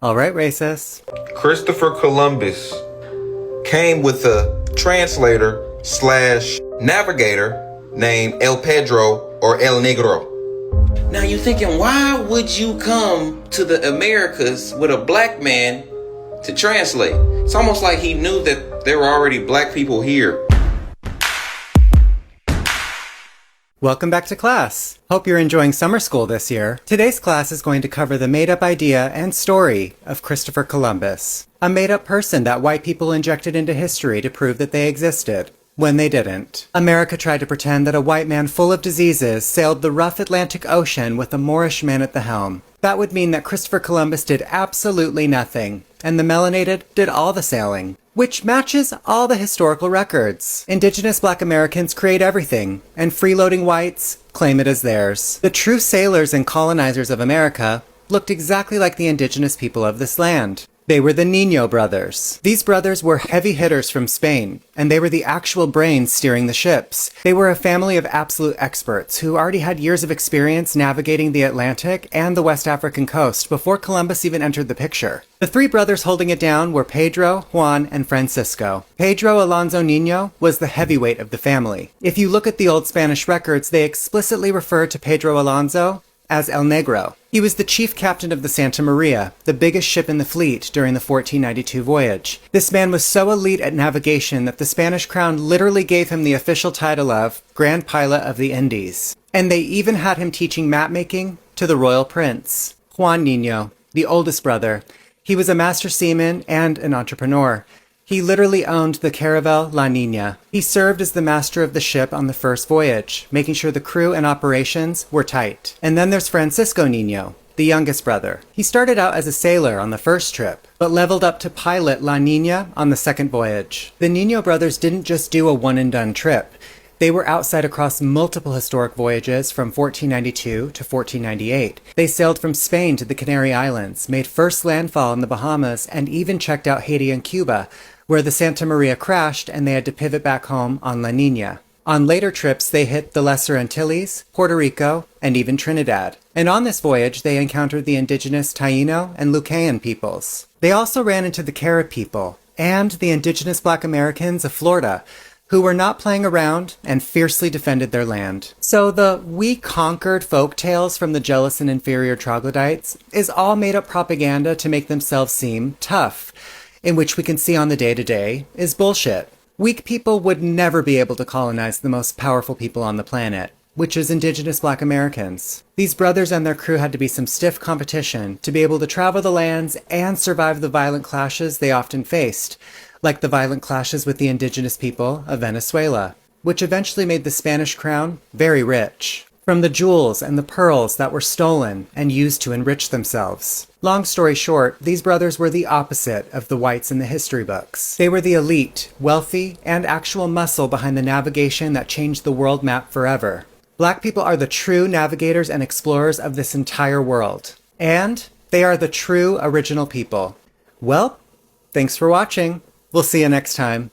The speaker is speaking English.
All right, racist. Christopher Columbus came with a translator slash navigator named El Pedro or El Negro. Now you're thinking, why would you come to the Americas with a black man to translate? It's almost like he knew that there were already black people here. Welcome back to class. Hope you're enjoying summer school this year. Today's class is going to cover the made-up idea and story of Christopher Columbus, a made-up person that white people injected into history to prove that they existed, when they didn't. America tried to pretend that a white man full of diseases sailed the rough Atlantic Ocean with a Moorish man at the helm. That would mean that Christopher Columbus did absolutely nothing, and the melanated did all the sailing. Which matches all the historical records. Indigenous black Americans create everything, and freeloading whites claim it as theirs. The true sailors and colonizers of America looked exactly like the indigenous people of this land. They were the Nino brothers. These brothers were heavy hitters from Spain, and they were the actual brains steering the ships. They were a family of absolute experts who already had years of experience navigating the Atlantic and the West African coast before Columbus even entered the picture. The three brothers holding it down were Pedro, Juan, and Francisco. Pedro Alonso Nino was the heavyweight of the family. If you look at the old Spanish records, they explicitly refer to Pedro Alonso as El Negro. He was the chief captain of the Santa Maria, the biggest ship in the fleet during the 1492 voyage. This man was so elite at navigation that the Spanish crown literally gave him the official title of Grand Pilot of the Indies. And they even had him teaching map-making to the royal prince. Juan Nino, the oldest brother. He was a master seaman and an entrepreneur. He literally owned the caravel La Nina. He served as the master of the ship on the first voyage, making sure the crew and operations were tight. And then there's Francisco Nino, the youngest brother. He started out as a sailor on the first trip, but leveled up to pilot La Nina on the second voyage. The Nino brothers didn't just do a one-and-done trip. They were outside across multiple historic voyages from 1492 to 1498. They sailed from Spain to the Canary Islands, made first landfall in the Bahamas, and even checked out Haiti and Cuba, where the Santa Maria crashed and they had to pivot back home on La Nina. On later trips, they hit the Lesser Antilles, Puerto Rico, and even Trinidad. And on this voyage, they encountered the indigenous Taino and Lucayan peoples. They also ran into the Carib people and the indigenous black Americans of Florida, who were not playing around and fiercely defended their land. So the "we conquered" folk tales from the jealous and inferior troglodytes is all made up propaganda to make themselves seem tough, in which we can see on the day-to-day is bullshit. Weak people would never be able to colonize the most powerful people on the planet, which is indigenous black Americans. These brothers and their crew had to be some stiff competition to be able to travel the lands and survive the violent clashes they often faced, like the violent clashes with the indigenous people of Venezuela, which eventually made the Spanish crown very rich, from the jewels and the pearls that were stolen and used to enrich themselves. Long story short, these brothers were the opposite of the whites in the history books. They were the elite, wealthy, and actual muscle behind the navigation that changed the world map forever. Black people are the true navigators and explorers of this entire world. And they are the true original people. Well, thanks for watching. We'll see you next time.